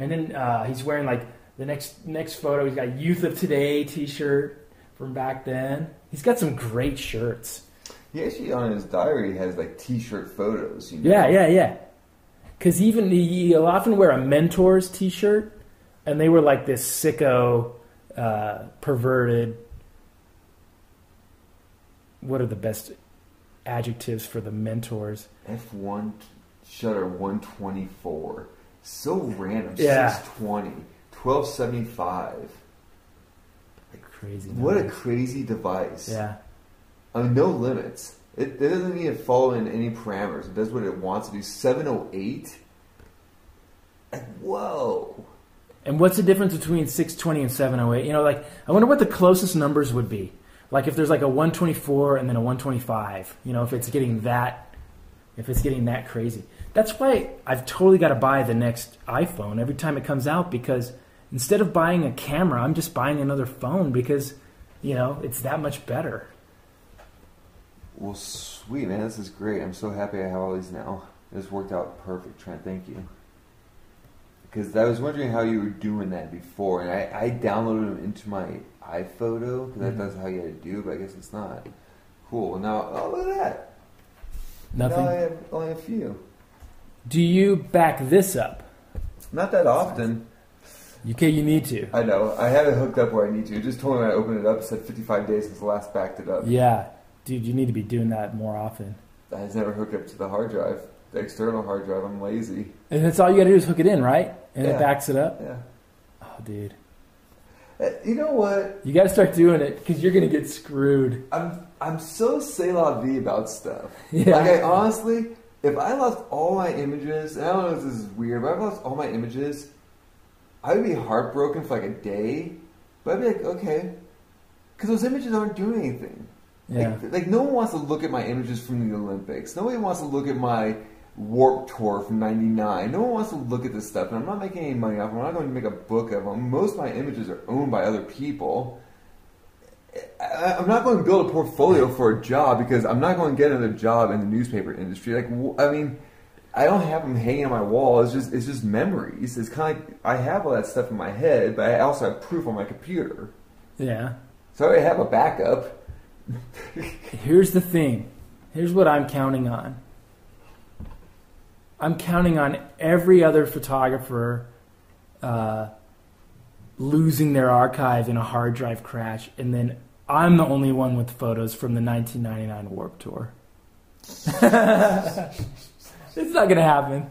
And then he's wearing like the next photo. He's got Youth of Today T-shirt from back then. He's got some great shirts. He actually on his diary has like T-shirt photos. You know? Yeah. Because even he'll often wear a Mentors T-shirt, and they were like this sicko, perverted. What are the best adjectives for the Mentors? F1 shutter 124. So random. Yeah. 620. 1275. Like crazy. What a crazy device. Yeah. I mean, no limits. It doesn't need to follow in any parameters. It does what it wants to do. 708? Like, whoa. And what's the difference between 620 and 708? You know, like, I wonder what the closest numbers would be. Like if there's like a 124 and then a 125, you know, if it's getting that crazy. That's why I've totally got to buy the next iPhone every time it comes out, because instead of buying a camera, I'm just buying another phone because, you know, it's that much better. Well, sweet, man. This is great. I'm so happy I have all these now. This worked out perfect, Trent. Thank you. Because I was wondering how you were doing that before, and I downloaded them into my iPhoto, because that's how you had to do it, but I guess it's not. Cool. Now, oh, look at that. Nothing? Now I have only a few. Do you back this up? Not that often. Okay, you need to. I know. I have it hooked up where I need to. It just told me when I opened it up, it said 55 days since the last backed it up. Yeah. Dude, you need to be doing that more often. I was never hooked up to the hard drive, the external hard drive. I'm lazy. And that's all you got to do is hook it in, right? And it backs it up? Yeah. Oh, dude. You know what? You got to start doing it because you're going to get screwed. I'm so c'est la vie about stuff. Yeah. Like, I honestly, if I lost all my images, and I don't know if this is weird, but if I lost all my images, I would be heartbroken for like a day. But I'd be like, okay. Because those images aren't doing anything. Yeah. Like, no one wants to look at my images from the Olympics. Nobody wants to look at my Warped Tour from '99. No one wants to look at this stuff, and I'm not making any money off them. I'm not going to make a book of them. Most of my images are owned by other people. I'm not going to build a portfolio for a job because I'm not going to get another job in the newspaper industry. Like, I mean, I don't have them hanging on my wall. It's just memories. It's kind of like I have all that stuff in my head, but I also have proof on my computer. Yeah. So I have a backup. Here's the thing. Here's what I'm counting on. I'm counting on every other photographer losing their archive in a hard drive crash, and then I'm the only one with photos from the 1999 Warped Tour. It's not going to happen.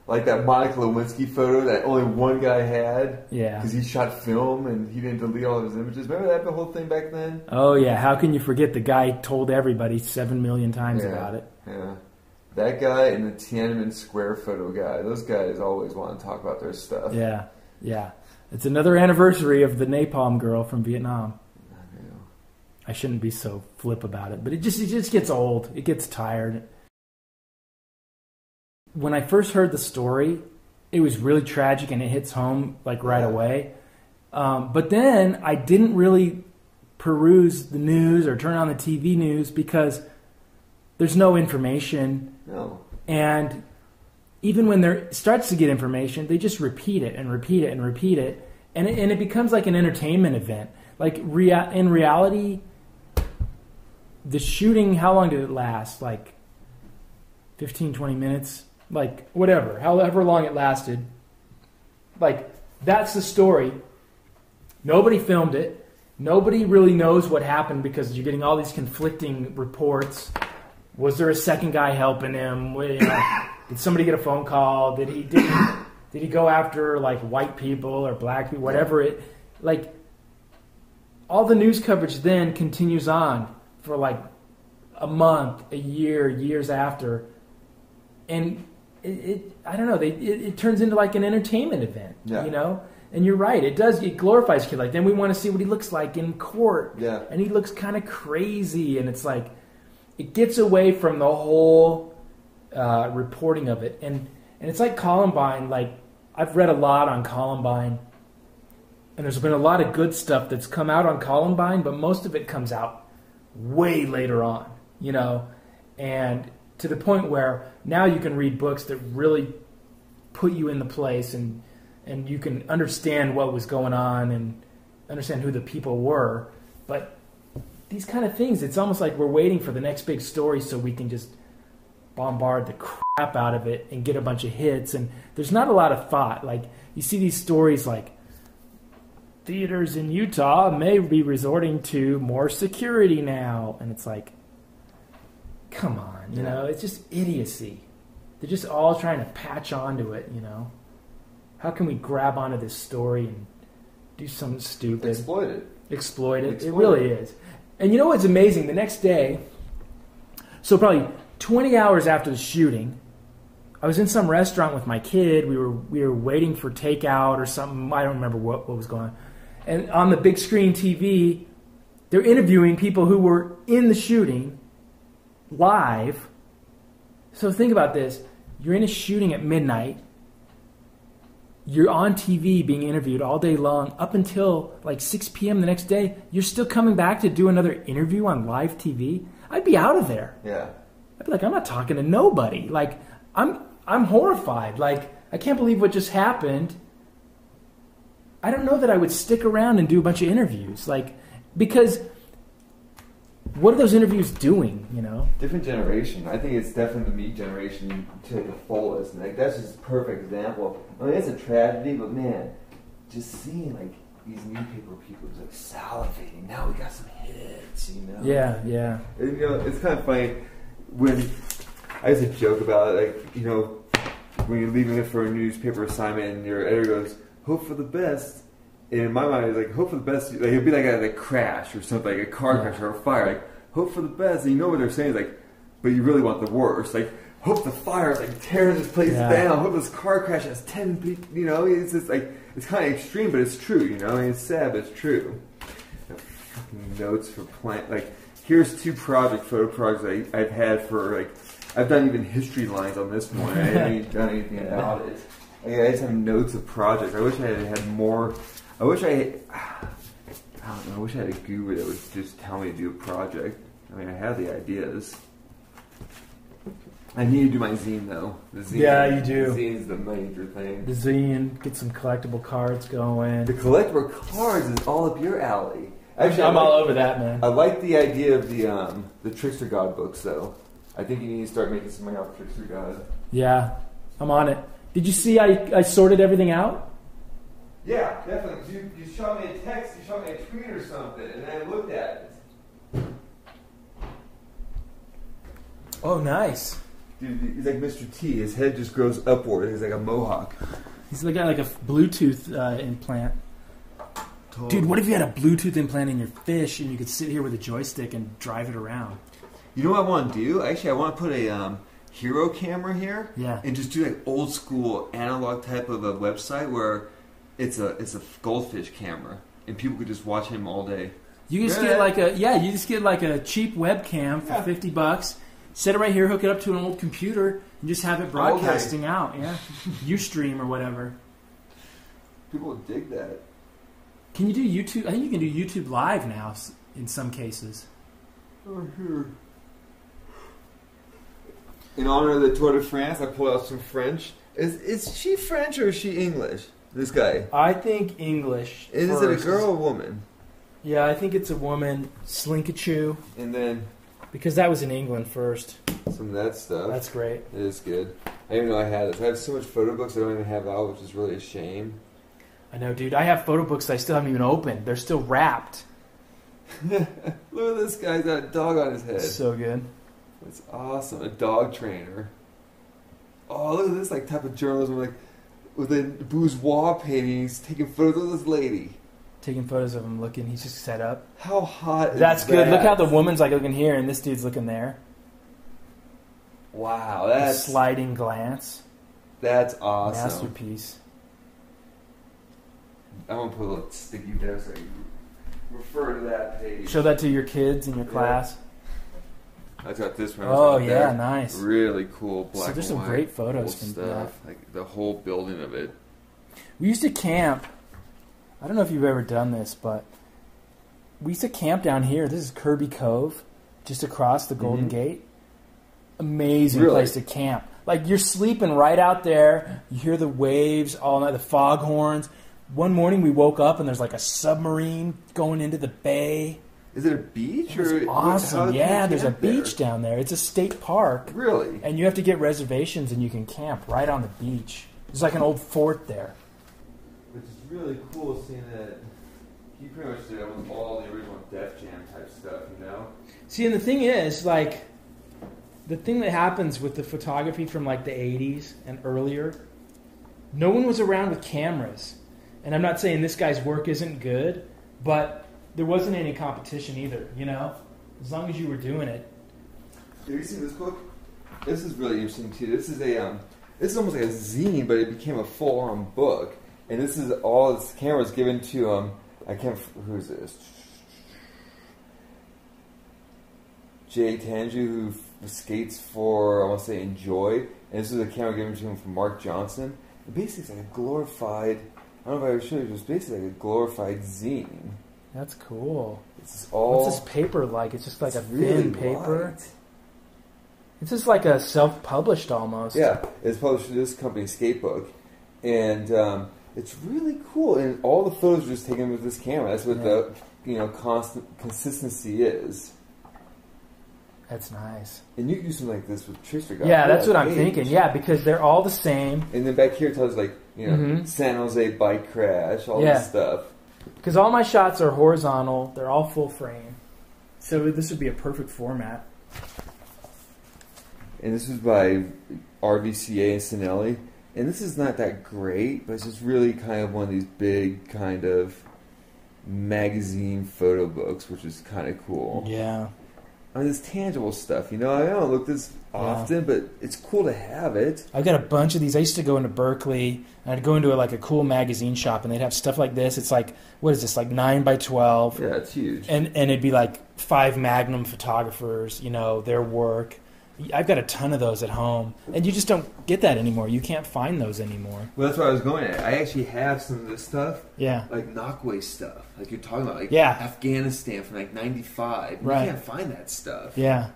Like that Monica Lewinsky photo that only one guy had. Yeah. Because he shot film and he didn't delete all of his images. Remember that the whole thing back then? Oh, yeah. How can you forget the guy told everybody 7 million times about it? Yeah. That guy and the Tiananmen Square photo guy. Those guys always want to talk about their stuff. Yeah. Yeah. It's another anniversary of the napalm girl from Vietnam. I know. I shouldn't be so flip about it, but it just gets old. It gets tired. When I first heard the story, it was really tragic and it hits home like right away. But then I didn't really peruse the news or turn on the TV news because there's no information. No. And even when there starts to get information, they just repeat it and repeat it and repeat it. And it becomes like an entertainment event. Like in reality, the shooting, how long did it last? Like 15, 20 minutes? Like whatever, however long it lasted. Like that's the story. Nobody filmed it. Nobody really knows what happened because you're getting all these conflicting reports. Was there a second guy helping him? Did somebody get a phone call? Did he go after like white people or black people? Whatever it like. All the news coverage then continues on for like a month, a year, years after, and I don't know. It turns into like an entertainment event, you know. And you're right. It does. It glorifies kid. Like then we want to see what he looks like in court. Yeah. And he looks kind of crazy, and it's like it gets away from the whole reporting of it. And it's like Columbine. Like I've read a lot on Columbine, and there's been a lot of good stuff that's come out on Columbine, but most of it comes out way later on, you know, and to the point where now you can read books that really put you in the place and you can understand what was going on and understand who the people were. But these kind of things, it's almost like we're waiting for the next big story so we can just bombard the crap out of it and get a bunch of hits. And there's not a lot of thought. Like, you see these stories like, theaters in Utah may be resorting to more security now. And it's like, come on, you know, it's just idiocy. They're just all trying to patch onto it, you know. How can we grab onto this story and do something stupid? Exploit it. It really is. And you know what's amazing? The next day, so probably 20 hours after the shooting, I was in some restaurant with my kid. We were waiting for takeout or something. I don't remember what was going on. And on the big screen TV, they're interviewing people who were in the shooting live. So think about this. You're in a shooting at midnight. You're on TV being interviewed all day long up until like 6 p.m. the next day. You're still coming back to do another interview on live TV. I'd be out of there. Yeah. I'd be like, I'm not talking to nobody. Like, I'm horrified. Like, I can't believe what just happened. I don't know that I would stick around and do a bunch of interviews. Like, because what are those interviews doing, you know? Different generation. I think it's definitely the me generation to the fullest. And like, that's just a perfect example. I mean, it's a tragedy, but man, just seeing like these newspaper people just like salivating. Now we got some hits, you know? Yeah, yeah. And, you know, it's kind of funny when I used to joke about it, like, you know, when you're leaving it for a newspaper assignment and your editor goes, hope for the best. And in my mind, it's like, hope for the best. Like, it'd be like a crash or something, like a car crash or a fire. Like, hope for the best. And you know what they're saying is like, but you really want the worst. Like, hope the fire is like tearing this place down. Hope this car crash has 10 people. You know, it's just like, it's kind of extreme, but it's true. You know, I mean, it's sad, but it's true. You know, fucking notes for plant. Like, here's 2 photo projects I've had for like, I've done even history lines on this one. I haven't even done anything about it. Like, I just have notes of projects. I wish I had more. I wish I don't know. I wish I had a guru that would just tell me to do a project. I mean, I have the ideas. I need to do my zine though. The zine, yeah, you do. The zine is the major thing. The zine, get some collectible cards going. The collectible cards is all up your alley. Actually, I'm all over that, man. I like the idea of the trickstergod books though. I think you need to start making some money off trickstergod. Yeah, I'm on it. Did you see I sorted everything out? Yeah, definitely. You shot me a text, you shot me a tweet or something, and then I looked at it. Oh, nice. Dude, he's like Mr. T. His head just grows upward. He's like a mohawk. He's got like a Bluetooth implant. Totally. Dude, what if you had a Bluetooth implant in your fish and you could sit here with a joystick and drive it around? You know what I want to do? Actually, I want to put a hero camera here. Yeah. And just do like old school analog type of a website where it's a goldfish camera and people could just watch him all day. You just get like a cheap webcam for $50. Set it right here, hook it up to an old computer, and just have it broadcasting out. Yeah, Ustream or whatever. People would dig that. Can you do YouTube? I think you can do YouTube Live now in some cases. Oh, here. In honor of the Tour de France, I pulled out some French. Is she French or is she English? This guy. I think English. Is it a girl or a woman? Yeah, I think it's a woman. Slinkachoo. And then... Because that was in England first. Some of that stuff. That's great. It is good. I didn't even know I had this. I have so much photo books I don't even have out, which is really a shame. I know, dude. I have photo books that I still haven't even opened. They're still wrapped. Look at this guy. He's got a dog on his head. So good. That's awesome. A dog trainer. Oh, look at this like type of journalism, like with a bourgeois painting. He's taking photos of this lady. Taking photos of him looking. He's just set up. How hot is That's that? good. Look how the woman's like looking here and this dude's looking there. Wow, that's... A sliding glance. That's awesome. Masterpiece. I'm going to put a little sticky there so you refer to that page. Show that to your kids in your class. I got this one. Oh, yeah, there. Nice. Really cool black and white. So there's some great photos from stuff. That. Like the whole building of it. We used to camp. I don't know if you've ever done this, but we used to camp down here. This is Kirby Cove, just across the Golden Gate. Amazing place to camp. Like you're sleeping right out there. You hear the waves all night, the foghorns. One morning we woke up and there's like a submarine going into the bay. Is it a beach? It's awesome. Yeah, there's a beach down there. It's a state park. Really? And you have to get reservations and you can camp right on the beach. There's like an old fort there. Which is really cool seeing that you pretty much did almost all the original Def Jam type stuff, you know? See, and the thing is, like, the thing that happens with the photography from like the 80s and earlier, no one was around with cameras. And I'm not saying this guy's work isn't good, but there wasn't any competition either, you know? As long as you were doing it. Have you seen this book? This is really interesting too. This is almost like a zine, but it became a full-on book. And this is all this camera was given to who is this? Jay Tanju, who skates for, I want to say, Enjoy. And this is a camera given to him from Mark Johnson. And basically, it's like a glorified, I don't know if I ever showed you, it was basically like a glorified zine. That's cool. It's all, what's this paper like? It's just like a really thin paper. light. It's just like a self-published almost. Yeah, it's published to this company, Skatebook. And it's really cool. And all the photos are just taken with this camera. That's what the constant consistency is. That's nice. And you can do something like this with trickstergod. Yeah, that's what I'm thinking. Yeah, because they're all the same. And then back here it tells like, San Jose bike crash, all this stuff. Because all my shots are horizontal. They're all full frame. So this would be a perfect format. And this was by RVCA and Sinelli. And this is not that great, but it's just really kind of one of these big kind of magazine photo books, which is kind of cool. Yeah. I mean, it's tangible stuff, I don't look this often, but it's cool to have it. I've got a bunch of these. I used to go into Berkeley, and I'd go into a cool magazine shop, and they'd have stuff like this. It's like, what is this, like 9 by 12? Yeah, it's huge. And it'd be like 5 Magnum photographers, their work. I've got a ton of those at home, and you just don't get that anymore. You can't find those anymore. Well, that's what I was going at. I actually have some of this stuff. Yeah. Like knockway stuff. Like you're talking about, like Yeah. Afghanistan from like 95. Right. You can't find that stuff. Yeah.